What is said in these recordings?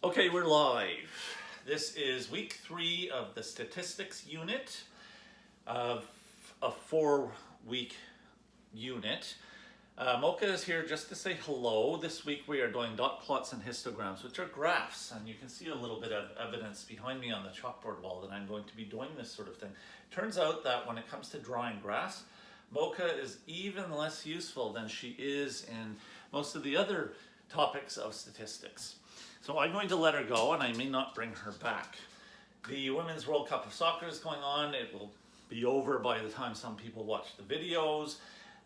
Okay, we're live. This is week 3 of the statistics unit of a 4-week unit. Mocha is here just to say hello. This week we are doing dot plots and histograms, which are graphs, and you can see a little bit of evidence behind me on the chalkboard wall that I'm going to be doing this sort of thing. Turns out that when it comes to drawing graphs, Mocha is even less useful than she is in most of the other topics of statistics. So I'm going to let her go, and I may not bring her back. The Women's World Cup of Soccer is going on. It will be over by the time some people watch the videos.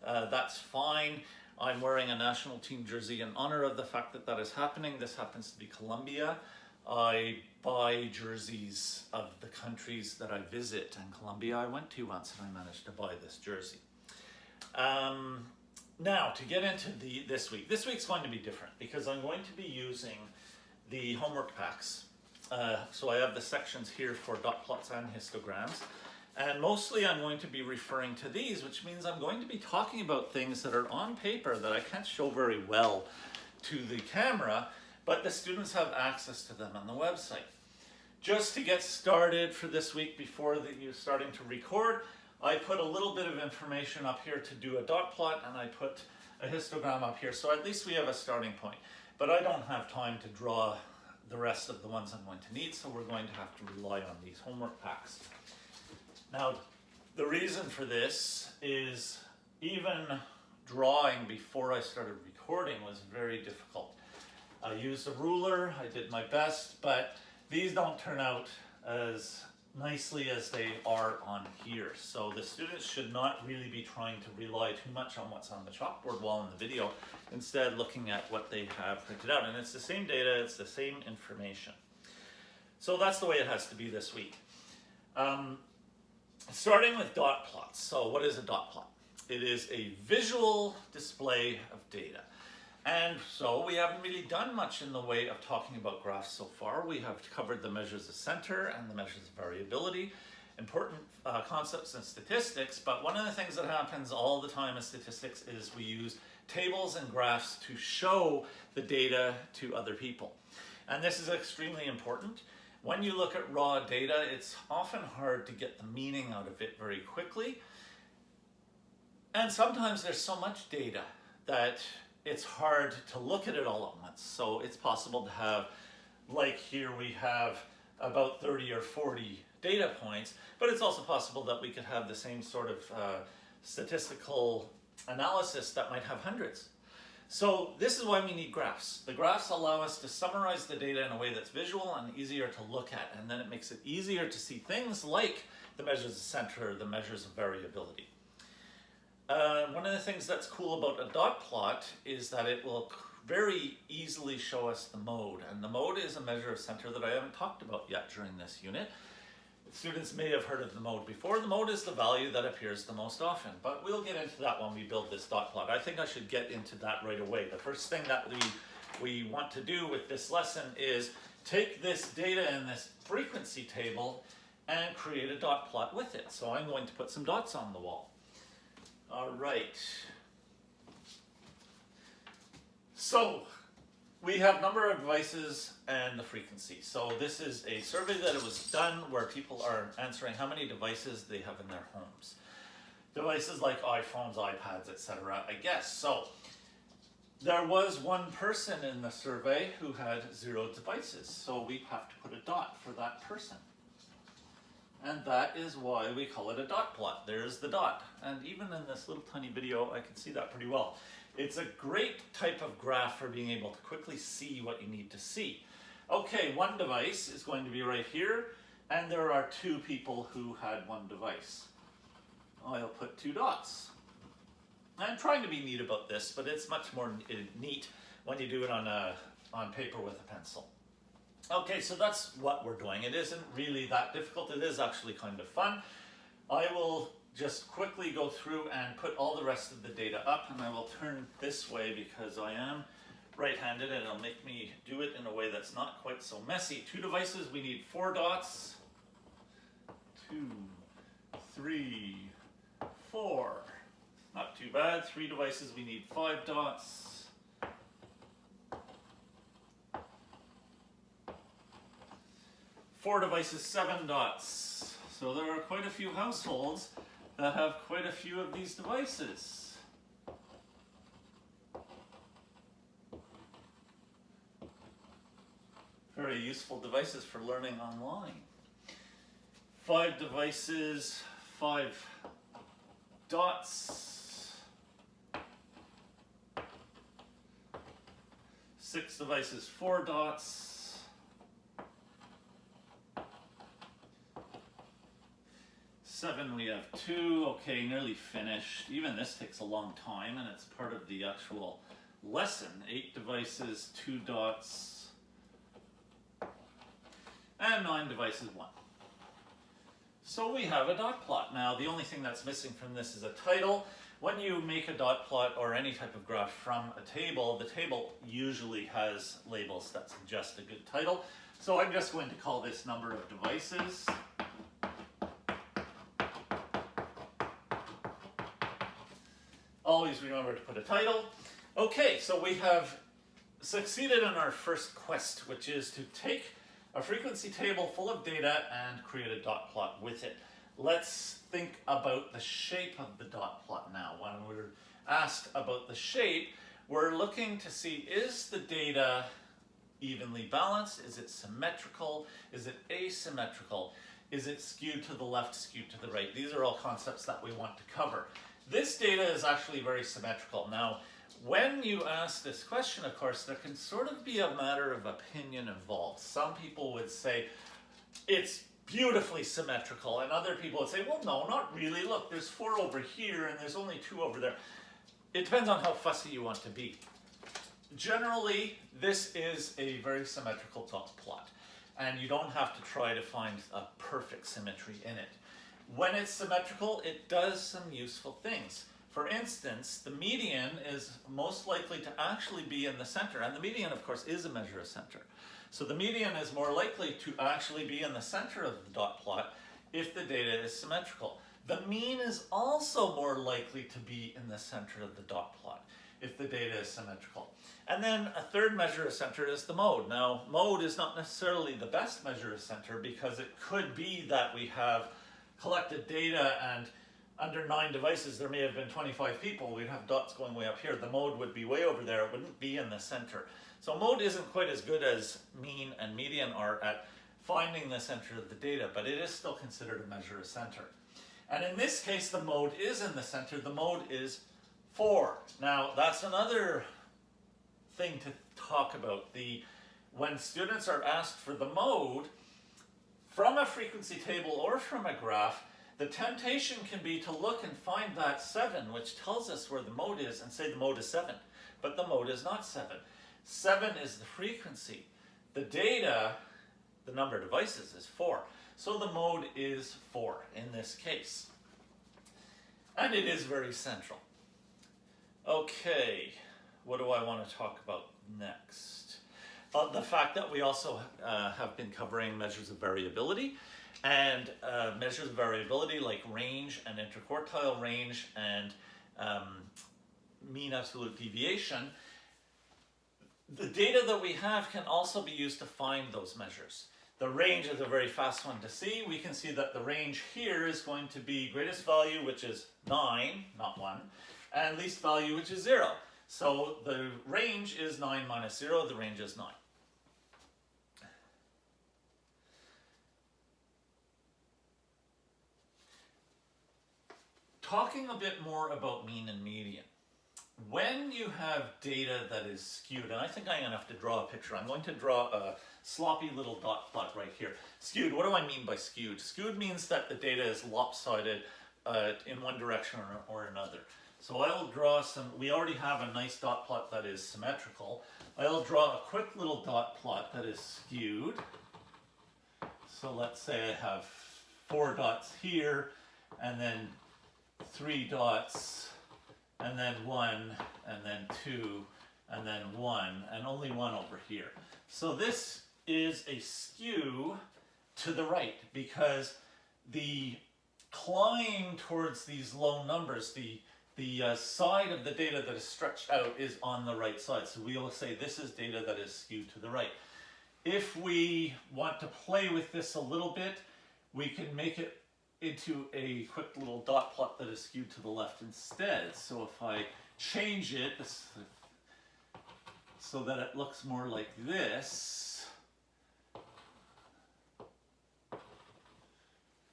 That's fine. I'm wearing a national team jersey in honor of the fact that that is happening. This happens to be Colombia. I buy jerseys of the countries that I visit, and Colombia I went to once, and I managed to buy this jersey. Now, to get into this week. This week's going to be different because I'm going to be using the homework packs. So I have the sections here for dot plots and histograms. And mostly I'm going to be referring to these, which means I'm going to be talking about things that are on paper that I can't show very well to the camera, but the students have access to them on the website. Just to get started for this week before you're starting to record, I put a little bit of information up here to do a dot plot, and I put a histogram up here, so at least we have a starting point. But I don't have time to draw the rest of the ones I'm going to need, so we're going to have to rely on these homework packs. Now, the reason for this is even drawing before I started recording was very difficult. I used a ruler, I did my best, but these don't turn out as nicely as they are on here. So the students should not really be trying to rely too much on what's on the chalkboard wall in the video, instead looking at what they have printed out. And it's the same data, it's the same information. So that's the way it has to be this week. Starting with dot plots. So what is a dot plot? It is a visual display of data. And so we haven't really done much in the way of talking about graphs so far. We have covered the measures of center and the measures of variability, important concepts in statistics, but one of the things that happens all the time in statistics is we use tables and graphs to show the data to other people. And this is extremely important. When you look at raw data, it's often hard to get the meaning out of it very quickly. And sometimes there's so much data that it's hard to look at it all at once. So it's possible to have, like here we have about 30 or 40 data points, but it's also possible that we could have the same sort of statistical analysis that might have hundreds. So this is why we need graphs. The graphs allow us to summarize the data in a way that's visual and easier to look at, and then it makes it easier to see things like the measures of center, the measures of variability. One of the things that's cool about a dot plot is that it will very easily show us the mode, and the mode is a measure of center that I haven't talked about yet during this unit. Students may have heard of the mode before. The mode is the value that appears the most often, but we'll get into that when we build this dot plot. I think I should get into that right away. The first thing that we want to do with this lesson is take this data in this frequency table and create a dot plot with it. So I'm going to put some dots on the wall. All right. So we have number of devices and the frequency. So this is a survey that was done where people are answering how many devices they have in their homes. Devices like iPhones, iPads, etc., I guess. So there was one person in the survey who had 0 devices. So we have to put a dot for that person. And that is why we call it a dot plot. There's the dot. And even in this little tiny video, I can see that pretty well. It's a great type of graph for being able to quickly see what you need to see. Okay, one device is going to be right here, and there are 2 people who had 1 device. I'll put 2 dots. I'm trying to be neat about this, but it's much more neat when you do it on paper with a pencil. Okay, so that's what we're doing. It isn't really that difficult. It is actually kind of fun. I will just quickly go through and put all the rest of the data up, and I will turn this way because I am right-handed, and it'll make me do it in a way that's not quite so messy. 2 devices, we need 4 dots. 2, 3, 4. Not too bad. 3 devices, we need 5 dots. 4 devices, 7 dots. So there are quite a few households that have quite a few of these devices. Very useful devices for learning online. 5 devices, 5 dots. 6 devices, 4 dots. 7 we have 2, okay, nearly finished. Even this takes a long time and it's part of the actual lesson. 8 devices, 2 dots, and 9 devices, 1. So we have a dot plot. Now the only thing that's missing from this is a title. When you make a dot plot or any type of graph from a table, the table usually has labels that suggest a good title. So I'm just going to call this number of devices. Always remember to put a title. Okay, so we have succeeded in our first quest, which is to take a frequency table full of data and create a dot plot with it. Let's think about the shape of the dot plot now. When we're asked about the shape, we're looking to see, is the data evenly balanced? Is it symmetrical? Is it asymmetrical? Is it skewed to the left, skewed to the right? These are all concepts that we want to cover. This data is actually very symmetrical. Now, when you ask this question, of course, there can sort of be a matter of opinion involved. Some people would say it's beautifully symmetrical, and other people would say, well, no, not really. Look, there's 4 over here, and there's only 2 over there. It depends on how fussy you want to be. Generally, this is a very symmetrical dot plot, and you don't have to try to find a perfect symmetry in it. When it's symmetrical, it does some useful things. For instance, the median is most likely to actually be in the center, and the median, of course, is a measure of center. So the median is more likely to actually be in the center of the dot plot if the data is symmetrical. The mean is also more likely to be in the center of the dot plot if the data is symmetrical. And then a third measure of center is the mode. Now, mode is not necessarily the best measure of center because it could be that we have collected data and under 9 devices there may have been 25 people. We'd have dots going way up here. The mode would be way over there. It wouldn't be in the center. So mode isn't quite as good as mean and median are at finding the center of the data, but it is still considered a measure of center. And in this case, the mode is in the center. The mode is 4. Now, that's another thing to talk about. When students are asked for the mode, from a frequency table or from a graph, the temptation can be to look and find that 7, which tells us where the mode is, and say the mode is 7. But the mode is not 7. 7 is the frequency. The data, the number of devices, is 4. So the mode is 4 in this case. And it is very central. Okay, what do I want to talk about next? The fact that we also have been covering measures of variability, and measures of variability like range and interquartile range and mean absolute deviation. The data that we have can also be used to find those measures. The range is a very fast one to see. We can see that the range here is going to be greatest value, which is 9, not 1, and least value, which is 0. So the range is 9 minus 0, the range is 9. Talking a bit more about mean and median. When you have data that is skewed, and I think I'm going to have to draw a picture. I'm going to draw a sloppy little dot plot right here. Skewed, what do I mean by skewed? Skewed means that the data is lopsided in one direction or another. So I will draw some, we already have a nice dot plot that is symmetrical. I'll draw a quick little dot plot that is skewed. So let's say I have 4 dots here, and then 3 dots, and then 1, and then 2, and then 1, and only 1 over here. So this is a skew to the right because the climb towards these low numbers, the side of the data that is stretched out is on the right side. So we will say this is data that is skewed to the right. if we want to play with this a little bit, we can make it into a quick little dot plot that is skewed to the left instead. So if I change it so that it looks more like this.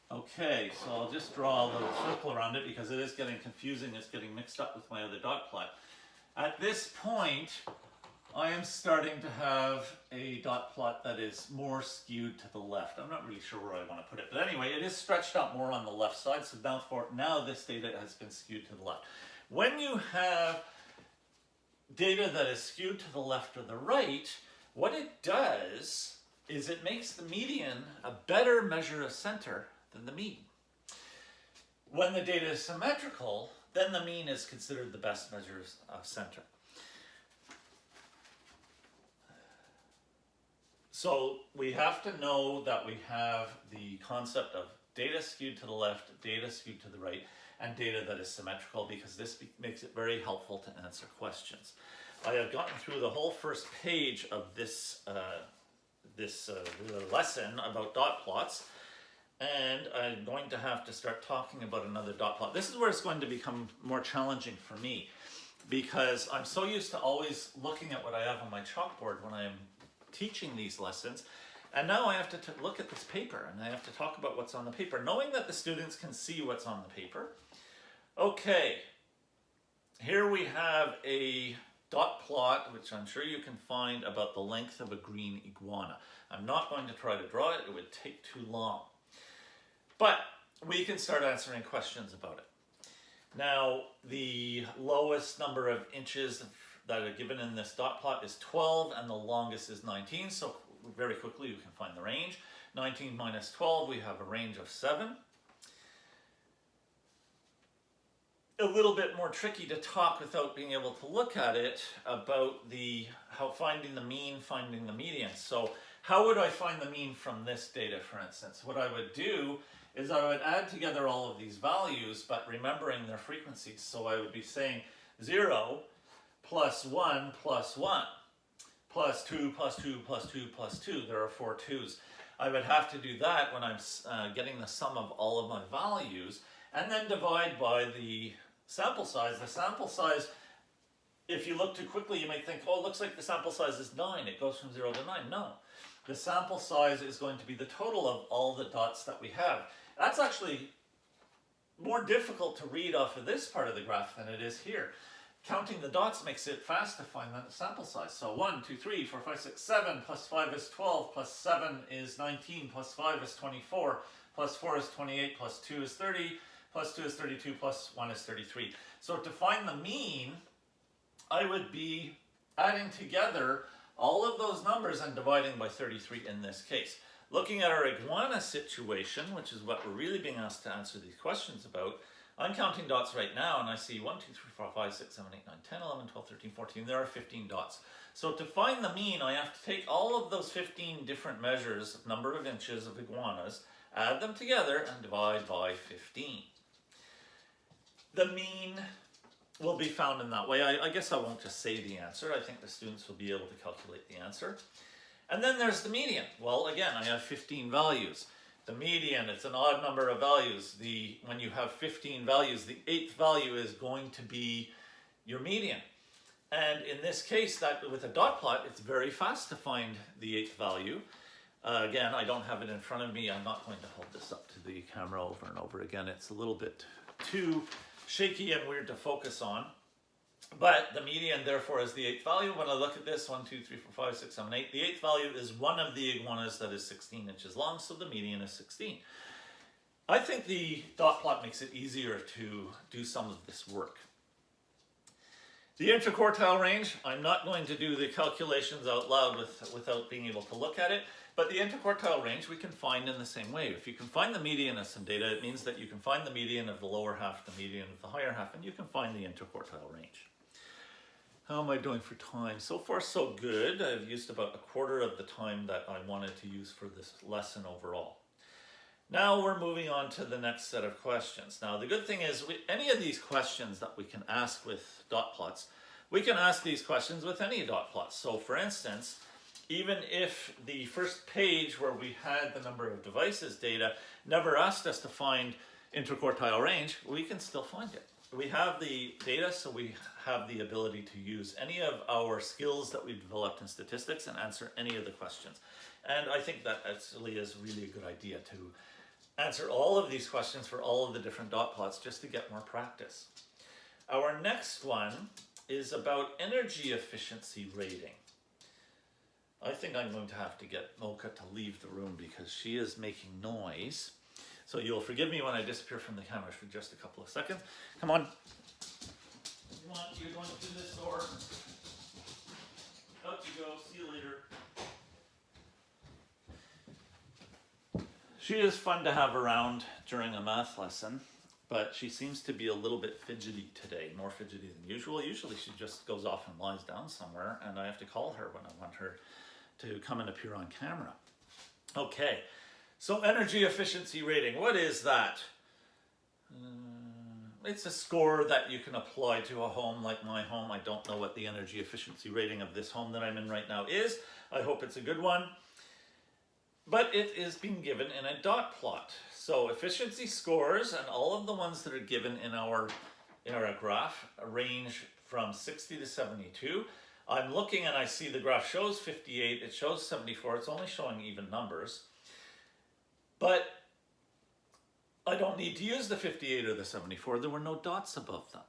Okay, so I'll just draw a little circle around it because it is getting confusing. It's getting mixed up with my other dot plot. At this point, I am starting to have a dot plot that is more skewed to the left. I'm not really sure where I want to put it, but anyway, it is stretched out more on the left side, so now this data has been skewed to the left. When you have data that is skewed to the left or the right, what it does is it makes the median a better measure of center than the mean. When the data is symmetrical, then the mean is considered the best measure of center. So we have to know that we have the concept of data skewed to the left, data skewed to the right, and data that is symmetrical, because this makes it very helpful to answer questions. I have gotten through the whole first page of this lesson about dot plots, and I'm going to have to start talking about another dot plot. This is where it's going to become more challenging for me, because I'm so used to always looking at what I have on my chalkboard when I'm teaching these lessons, and now I have to look at this paper and I have to talk about what's on the paper, knowing that the students can see what's on the paper. Okay, here we have a dot plot, which I'm sure you can find, about the length of a green iguana. I'm not going to try to draw it, it would take too long. But we can start answering questions about it. Now, the lowest number of inches that are given in this dot plot is 12, and the longest is 19, so very quickly you can find the range. 19 minus 12, we have a range of 7. A little bit more tricky to talk without being able to look at it about how finding the mean, finding the median. So how would I find the mean from this data, for instance? What I would do is I would add together all of these values, but remembering their frequencies. So I would be saying 0 plus 1 plus 1 plus 2 plus 2 plus 2 plus 2. There are 4 2's. I would have to do that when I'm getting the sum of all of my values, and then divide by the sample size. The sample size, if you look too quickly, you might think, oh, it looks like the sample size is 9. It goes from 0 to 9. No. The sample size is going to be the total of all the dots that we have. That's actually more difficult to read off of this part of the graph than it is here. Counting the dots makes it fast to find the sample size. So 1, 2, 3, 4, 5, 6, 7, plus 5 is 12, plus 7 is 19, plus 5 is 24, plus 4 is 28, plus 2 is 30, plus 2 is 32, plus 1 is 33. So to find the mean, I would be adding together all of those numbers and dividing by 33 in this case. Looking at our iguana situation, which is what we're really being asked to answer these questions about, I'm counting dots right now and I see 1, 2, 3, 4, 5, 6, 7, 8, 9, 10, 11, 12, 13, 14. There are 15 dots. So to find the mean, I have to take all of those 15 different measures of number of inches of iguanas, add them together, and divide by 15. The mean will be found in that way. I guess I won't just say the answer. I think the students will be able to calculate the answer. And then there's the median. Well, again, I have 15 values. The median, it's an odd number of values. When you have 15 values, the 8th value is going to be your median. And in this case, with a dot plot, it's very fast to find the 8th value. Again, I don't have it in front of me. I'm not going to hold this up to the camera over and over again. It's a little bit too shaky and weird to focus on. But the median, therefore, is the 8th value. When I look at this, 1, 2, 3, 4, 5, 6, 7, 8, the 8th value is one of the iguanas that is 16 inches long, so the median is 16. I think the dot plot makes it easier to do some of this work. The interquartile range, I'm not going to do the calculations out loud without being able to look at it, but the interquartile range we can find in the same way. If you can find the median of some data, it means that you can find the median of the lower half, the median of the higher half, and you can find the interquartile range. How am I doing for time? So far, so good. I've used about a quarter of the time that I wanted to use for this lesson overall. Now we're moving on to the next set of questions. Now the good thing is, any of these questions that we can ask with dot plots, we can ask these questions with any dot plots. So for instance, even if the first page where we had the number of devices data never asked us to find interquartile range, we can still find it. We have the data, so we have the ability to use any of our skills that we've developed in statistics and answer any of the questions. And I think that actually is really a good idea to answer all of these questions for all of the different dot plots just to get more practice. Our next one is about energy efficiency rating. I think I'm going to have to get Mocha to leave the room because she is making noise. So you'll forgive me when I disappear from the camera for just a couple of seconds. Come on. Come on, you're going through this door. Out you go. See you later. She is fun to have around during a math lesson, but she seems to be a little bit fidgety today, more fidgety than usual. Usually she just goes off and lies down somewhere, and I have to call her when I want her to come and appear on camera. Okay, so energy efficiency rating, what is that? It's a score that you can apply to a home like my home. I don't know what the energy efficiency rating of this home that I'm in right now is. I hope it's a good one. But it is being given in a dot plot. So efficiency scores and all of the ones that are given in our graph range from 60 to 72. I'm looking and I see the graph shows 58, it shows 74, it's only showing even numbers. But I don't need to use the 58 or the 74, there were no dots above them.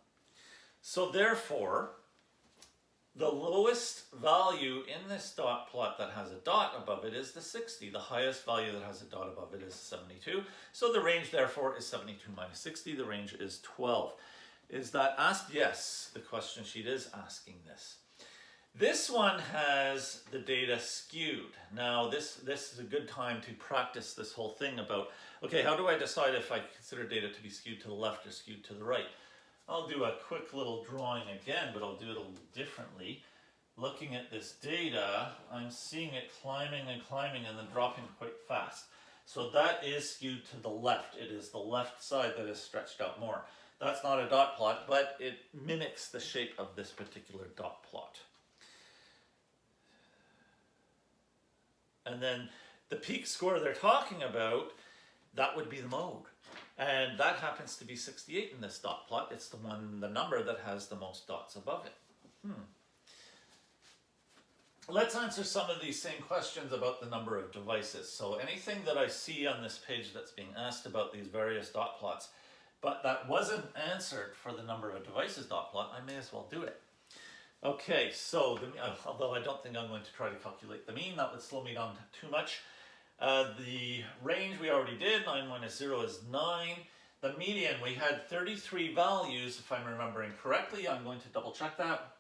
So therefore, the lowest value in this dot plot that has a dot above it is the 60. The highest value that has a dot above it is 72. So the range therefore is 72 minus 60, the range is 12. Is that asked? Yes, the question sheet is asking this. This one has the data skewed. Now this is a good time to practice this whole thing about, okay, how do I decide if I consider data to be skewed to the left or skewed to the right? I'll do a quick little drawing again, but I'll do it a little differently. Looking at this data, I'm seeing it climbing and climbing and then dropping quite fast. So that is skewed to the left. It is the left side that is stretched out more. That's not a dot plot, but it mimics the shape of this particular dot plot. And then the peak score they're talking about, that would be the mode. And that happens to be 68 in this dot plot. It's the number that has the most dots above it. Let's answer some of these same questions about the number of devices. So anything that I see on this page that's being asked about these various dot plots, but that wasn't answered for the number of devices dot plot, I may as well do it. Okay, so although I don't think I'm going to try to calculate the mean, that would slow me down too much. The range we already did, 9 minus 0 is 9. The median, we had 33 values, if I'm remembering correctly. I'm going to double check that.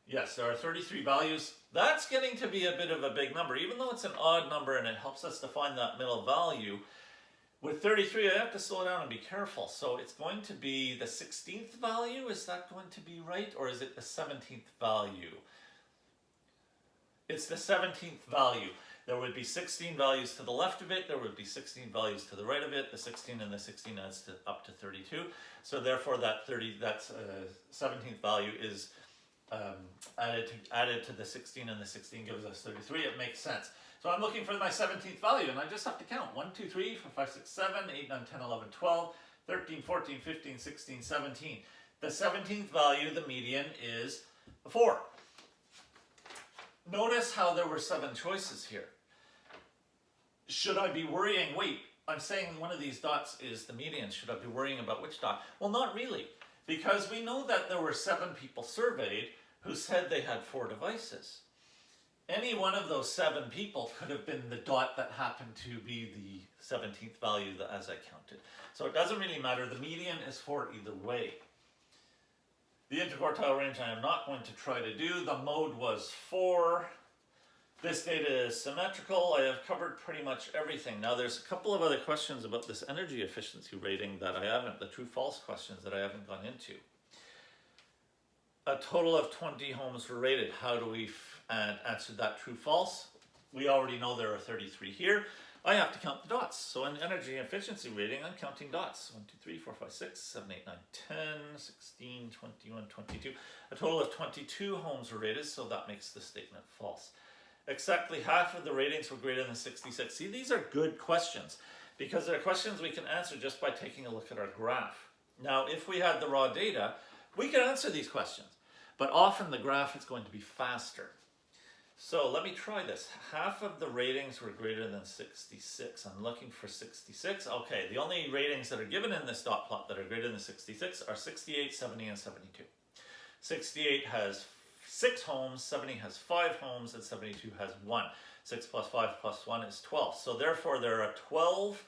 Yes, there are 33 values. That's getting to be a bit of a big number, even though it's an odd number and it helps us to find that middle value. With 33, I have to slow down and be careful. So it's going to be the 16th value. Is that going to be right? Or is it the 17th value? It's the 17th value. There would be 16 values to the left of it. There would be 16 values to the right of it. The 16 and the 16 adds up to 32. So therefore that 17th value is added to the 16, and the 16 gives us 33. It makes sense. So I'm looking for my 17th value, and I just have to count. 1, 2, 3, 4, 5, 6, 7, 8, 9, 10, 11, 12, 13, 14, 15, 16, 17. The 17th value, the median, is 4. Notice how there were 7 choices here. Should I be worrying, wait, I'm saying one of these dots is the median. Should I be worrying about which dot? Well, not really, because we know that there were 7 people surveyed who said they had 4 devices. Any one of those 7 people could have been the dot that happened to be the 17th value as I counted. So it doesn't really matter. The median is 4 either way. The interquartile range I am not going to try to do. The mode was 4. This data is symmetrical. I have covered pretty much everything. Now there's a couple of other questions about this energy efficiency rating that I haven't, the true-false questions that I haven't gone into. A total of 20 homes were rated. How do we answer that true-false? We already know there are 33 here. I have to count the dots. So in energy efficiency rating, I'm counting dots. 1, 2, 3, 4, 5, 6, 7, 8, 9, 10, 16, 21, 22. A total of 22 homes were rated, so that makes the statement false. Exactly half of the ratings were greater than 66. See, these are good questions because they're questions we can answer just by taking a look at our graph. Now, if we had the raw data, we could answer these questions, but often the graph is going to be faster. So let me try this. Half of the ratings were greater than 66. I'm looking for 66. Okay, the only ratings that are given in this dot plot that are greater than 66 are 68, 70, and 72. 68 has 6 homes, 70 has 5 homes, and 72 has 1. 6 plus 5 plus 1 is 12. So therefore there are 12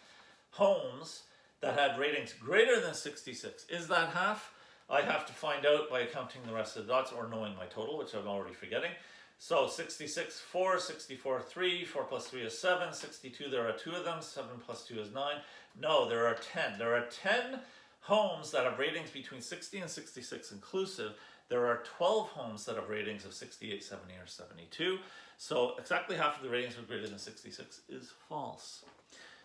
homes that had ratings greater than 66. Is that half? I have to find out by counting the rest of the dots or knowing my total, which I'm already forgetting. So 66, 4, 64, 3, 4 plus 3 is 7, 62, there are 2 of them, 7 plus 2 is 9. No, there are 10. There are 10 homes that have ratings between 60 and 66 inclusive. There are 12 homes that have ratings of 68, 70, or 72. So exactly half of the ratings were greater than 66 is false.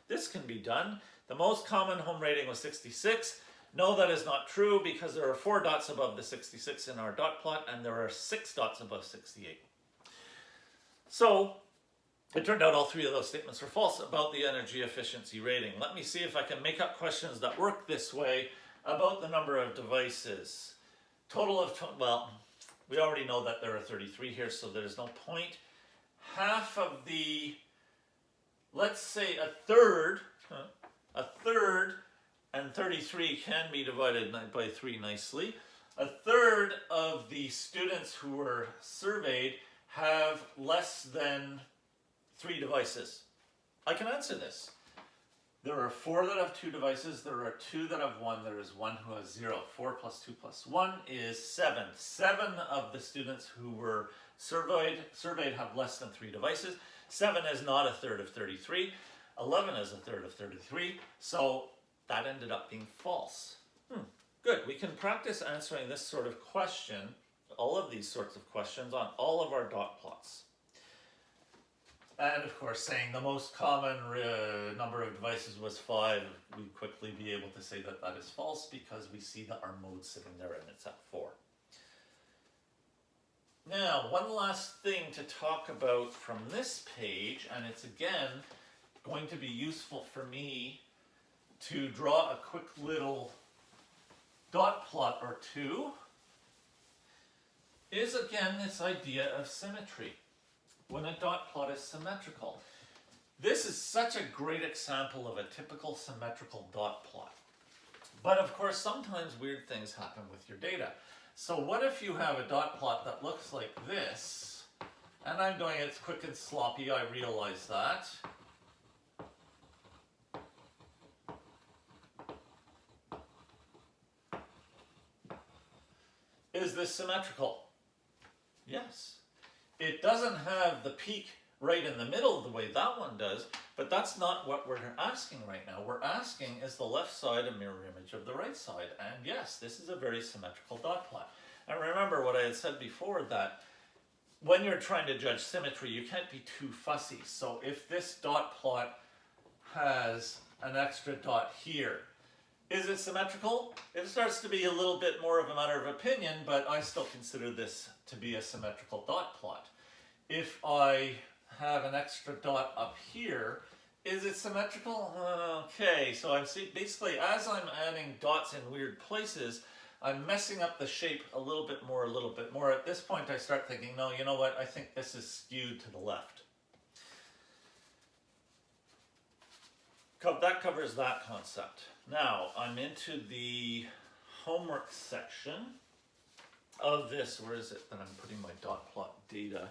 This can be done. The most common home rating was 66. No, that is not true because there are 4 dots above the 66 in our dot plot and there are 6 dots above 68. So it turned out all 3 of those statements were false about the energy efficiency rating. Let me see if I can make up questions that work this way about the number of devices. Total of, well, we already know that there are 33 here, so there's no point. Half of the, let's say a third and 33 can be divided by 3 nicely. A third of the students who were surveyed have less than 3 devices. I can answer this. There are 4 that have 2 devices. There are 2 that have 1. There is 1 who has 0. 4 plus 2 plus 1 is 7. 7 of the students who were surveyed have less than 3 devices. 7 is not a third of 33. 11 is a third of 33. So that ended up being false. Good. We can practice answering this sort of question, all of these sorts of questions on all of our dot plots. And of course, saying the most common number of devices was 5, we'd quickly be able to say that that is false because we see that our mode's sitting there and it's at 4. Now, one last thing to talk about from this page, and it's again going to be useful for me to draw a quick little dot plot or two, is again this idea of symmetry. When a dot plot is symmetrical. This is such a great example of a typical symmetrical dot plot. But of course, sometimes weird things happen with your data. So what if you have a dot plot that looks like this, and I'm doing it quick and sloppy, I realize that. Is this symmetrical? Yes. It doesn't have the peak right in the middle the way that one does, but that's not what we're asking right now. We're asking, is the left side a mirror image of the right side? And yes, this is a very symmetrical dot plot. And remember what I had said before, that when you're trying to judge symmetry, you can't be too fussy. So if this dot plot has an extra dot here, is it symmetrical? It starts to be a little bit more of a matter of opinion, but I still consider this to be a symmetrical dot plot. If I have an extra dot up here, is it symmetrical? Okay, so I'm basically, as I'm adding dots in weird places, I'm messing up the shape a little bit more. At this point, I start thinking, no, you know what? I think this is skewed to the left. That covers that concept. Now, I'm into the homework section of this. Where is it that I'm putting my dot plot data?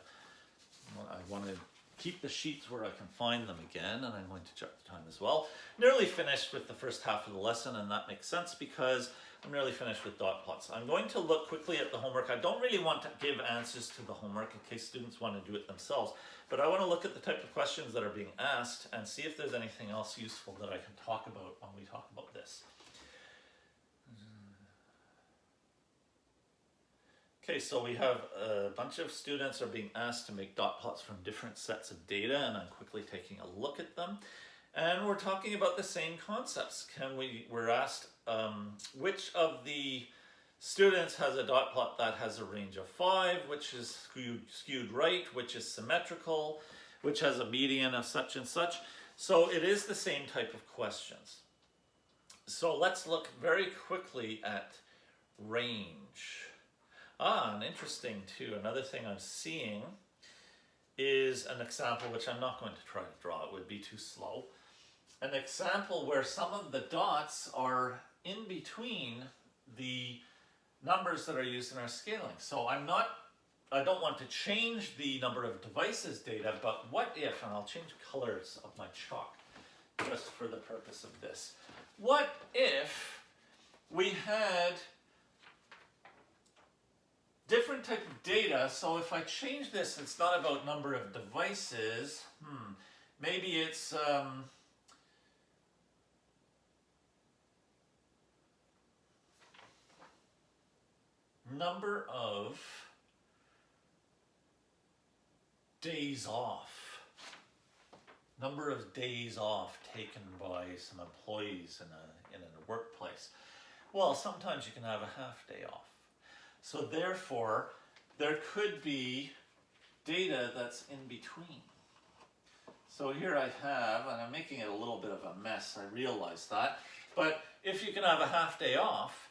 I want to keep the sheets where I can find them again, and I'm going to check the time as well. Nearly finished with the first half of the lesson, and that makes sense because I'm nearly finished with dot plots. I'm going to look quickly at the homework. I don't really want to give answers to the homework in case students want to do it themselves, but I want to look at the type of questions that are being asked and see if there's anything else useful that I can talk about when we talk about this. Okay, so we have a bunch of students are being asked to make dot plots from different sets of data, and I'm quickly taking a look at them. And we're talking about the same concepts. We're asked which of the students has a dot plot that has a range of 5, which is skewed right, which is symmetrical, which has a median of such and such. So it is the same type of questions. So let's look very quickly at range. And interesting too, another thing I'm seeing is an example which I'm not going to try to draw, it would be too slow. An example where some of the dots are in between the numbers that are used in our scaling. So I don't want to change the number of devices data, but what if, and I'll change colors of my chalk just for the purpose of this. What if we had different type of data? So if I change this, it's not about number of devices. Maybe it's number of days off. Number of days off taken by some employees in a workplace. Well, sometimes you can have a half day off. So therefore, there could be data that's in between. So here I have, and I'm making it a little bit of a mess, I realize that. But if you can have a half day off,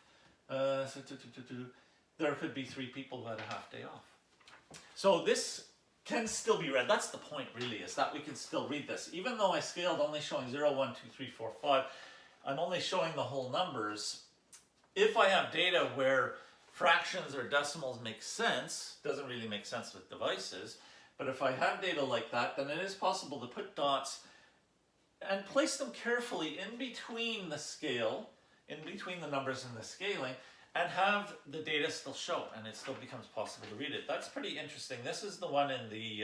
there could be 3 people who had a half day off. So this can still be read. That's the point really, is that we can still read this. Even though I scaled only showing 0, 1, 2, 3, 4, 5, I'm only showing the whole numbers. If I have data where fractions or decimals make sense, doesn't really make sense with devices, but if I have data like that, then it is possible to put dots and place them carefully in between the scale, in between the numbers and the scaling, and have the data still show, and it still becomes possible to read it. That's pretty interesting. This is the one in the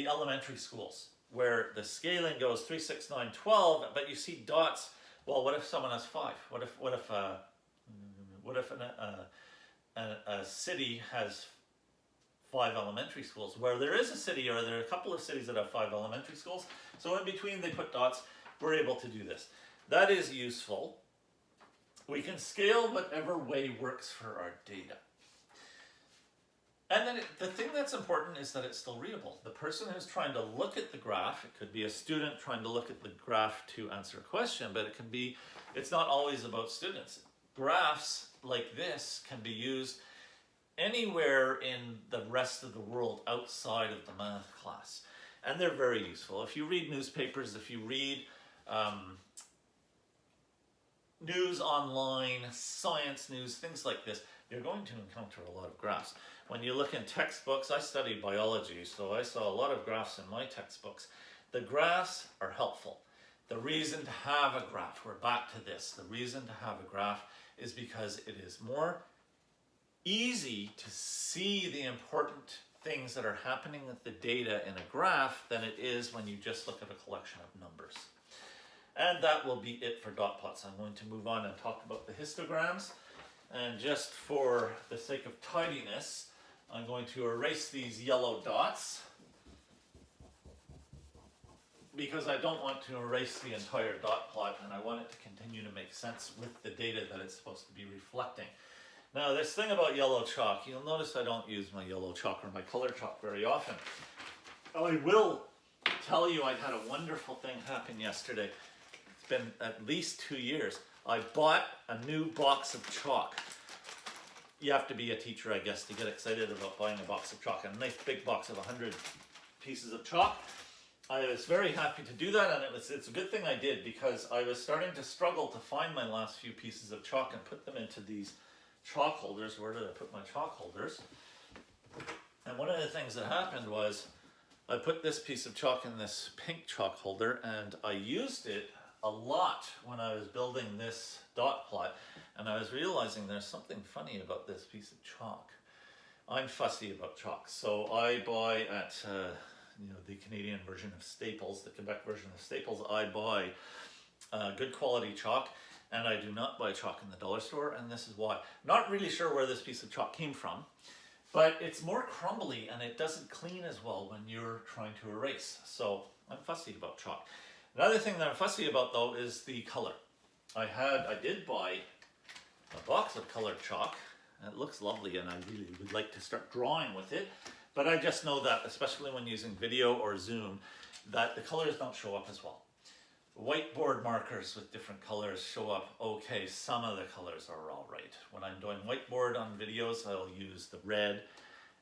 elementary schools, where the scaling goes 3, 6, 9, 12, but you see dots. Well, what if someone has 5? What if a city has 5 elementary schools, where there is a city, or there are a couple of cities that have 5 elementary schools? So in between they put dots. We're able to do this. That is useful. We can scale whatever way works for our data. And then the thing that's important is that it's still readable. The person who's trying to look at the graph, it could be a student trying to look at the graph to answer a question, but it's not always about students. Graphs like this can be used anywhere in the rest of the world outside of the math class. And they're very useful. If you read newspapers, if you read news online, science news, things like this, you're going to encounter a lot of graphs. When you look in textbooks, I studied biology, so I saw a lot of graphs in my textbooks. The graphs are helpful. The reason to have a graph, we're back to this, the reason to have a graph is because it is more easy to see the important things that are happening with the data in a graph than it is when you just look at a collection of numbers. And that will be it for dot plots. I'm going to move on and talk about the histograms. And just for the sake of tidiness, I'm going to erase these yellow dots, because I don't want to erase the entire dot plot, and I want it to continue to make sense with the data that it's supposed to be reflecting. Now, this thing about yellow chalk, you'll notice I don't use my yellow chalk or my color chalk very often. I will tell you I had a wonderful thing happen yesterday. It's been at least 2 years. I bought a new box of chalk. You have to be a teacher, I guess, to get excited about buying a box of chalk. A nice big box of 100 pieces of chalk. I was very happy to do that, and it's a good thing I did, because I was starting to struggle to find my last few pieces of chalk and put them into these chalk holders. Where did I put my chalk holders? And one of the things that happened was I put this piece of chalk in this pink chalk holder, and I used it a lot when I was building this dot plot, and I was realizing there's something funny about this piece of chalk. I'm fussy about chalk, so I buy at the Canadian version of Staples, the Quebec version of Staples, I buy good quality chalk, and I do not buy chalk in the dollar store, and this is why. Not really sure where this piece of chalk came from, but it's more crumbly and it doesn't clean as well when you're trying to erase, so I'm fussy about chalk. Another thing that I'm fussy about though is the color. I did buy a box of colored chalk, and it looks lovely, and I really would like to start drawing with it. But I just know that, especially when using video or Zoom, that the colors don't show up as well. Whiteboard markers with different colors show up okay. Some of the colors are all right. When I'm doing whiteboard on videos, I'll use the red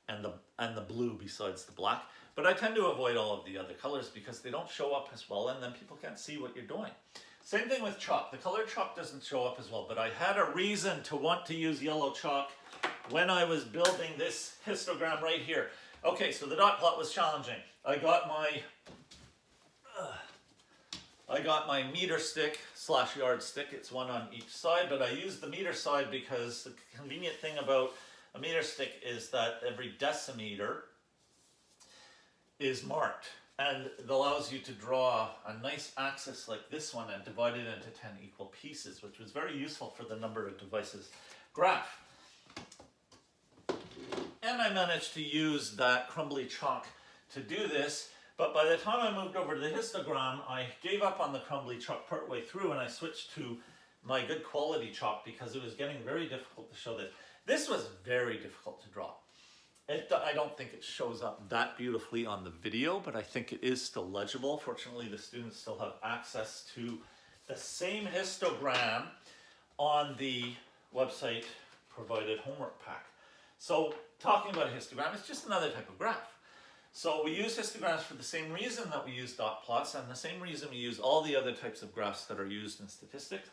and the blue besides the black. But I tend to avoid all of the other colors because they don't show up as well, and then people can't see what you're doing. Same thing with chalk. The colored chalk doesn't show up as well, but I had a reason to want to use yellow chalk when I was building this histogram right here. Okay, so the dot plot was challenging. I got my meter stick / yardstick. It's one on each side, but I used the meter side because the convenient thing about a meter stick is that every decimeter is marked, and it allows you to draw a nice axis like this one and divide it into 10 equal pieces, which was very useful for the number of devices graph. And I managed to use that crumbly chalk to do this, but by the time I moved over to the histogram, I gave up on the crumbly chalk partway through, and I switched to my good quality chalk because it was getting very difficult to show this. This was very difficult to draw. I don't think it shows up that beautifully on the video, but I think it is still legible. Fortunately, the students still have access to the same histogram on the website provided homework pack. So talking about a histogram, it's just another type of graph. So we use histograms for the same reason that we use dot plots, and the same reason we use all the other types of graphs that are used in statistics.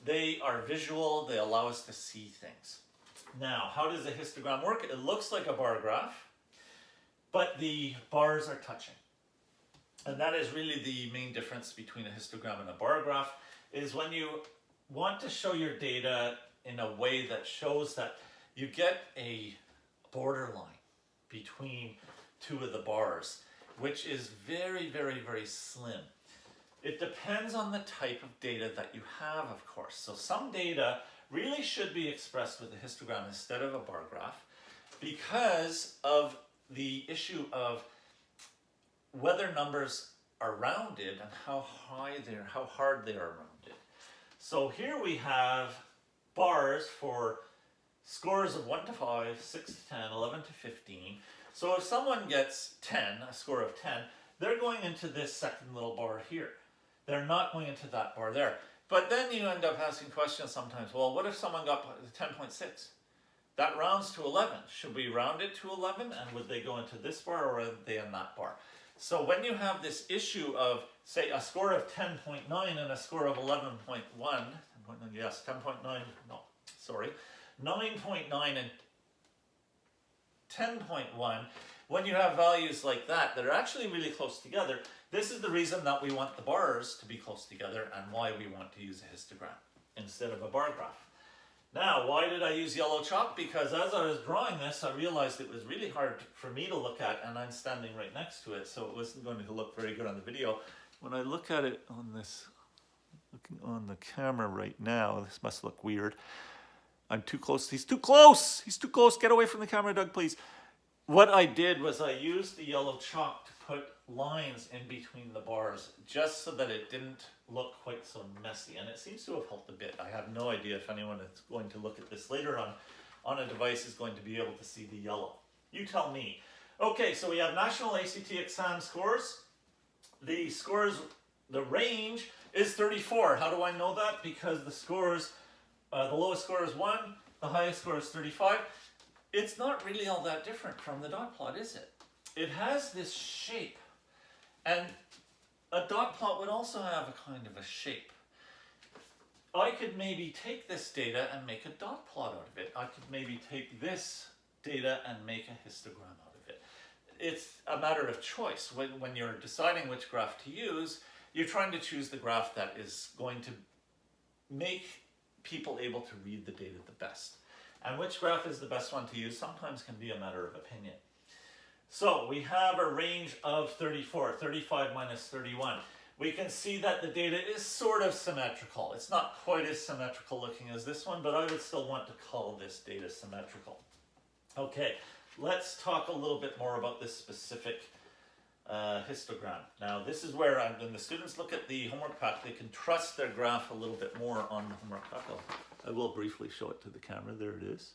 They are visual, they allow us to see things. Now, how does a histogram work? It looks like a bar graph, but the bars are touching. And that is really the main difference between a histogram and a bar graph, is when you want to show your data in a way that shows that you get a borderline between two of the bars, which is very, very, very slim. It depends on the type of data that you have, of course. So some data really should be expressed with a histogram instead of a bar graph because of the issue of whether numbers are rounded and how hard they are rounded. So here we have bars for scores of 1 to 5, 6 to 10, 11 to 15. So if someone gets 10, a score of 10, they're going into this second little bar here. They're not going into that bar there. But then you end up asking questions sometimes, well, what if someone got 10.6? That rounds to 11. Should we round it to 11? And would they go into this bar or are they in that bar? So when you have this issue of, say, a score of 10.9 and a score of 11.1, yes, 10.9, no, sorry, 9.9 and 10.1, when you have values like that that are actually really close together, this is the reason that we want the bars to be close together and why we want to use a histogram instead of a bar graph. Now, why did I use yellow chalk? Because as I was drawing this, I realized it was really hard for me to look at, and I'm standing right next to it, so it wasn't going to look very good on the video. When I look at it on this, looking on the camera right now, this must look weird. I'm too close. He's too close! He's too close! Get away from the camera, Doug, please. What I did was I used the yellow chalk to put lines in between the bars just so that it didn't look quite so messy, and it seems to have helped a bit. I have no idea if anyone is going to look at this later on a device is going to be able to see the yellow. You tell me. Okay, so we have national ACT exam scores. The scores, the range is 34. How do I know that? Because the scores, the lowest score is 1, the highest score is 35. It's not really all that different from the dot plot, is it? It has this shape, and a dot plot would also have a kind of a shape. I could maybe take this data and make a dot plot out of it. I could maybe take this data and make a histogram out of it. It's a matter of choice. When you're deciding which graph to use, you're trying to choose the graph that is going to make people able to read the data the best. And which graph is the best one to use sometimes can be a matter of opinion. So we have a range of 34, 35 minus 31. We can see that the data is sort of symmetrical. It's not quite as symmetrical looking as this one, but I would still want to call this data symmetrical. Okay, let's talk a little bit more about this specific histogram. Now this is where when the students look at the homework pack, they can trust their graph a little bit more on the homework pack. I will briefly show it to the camera. There it is.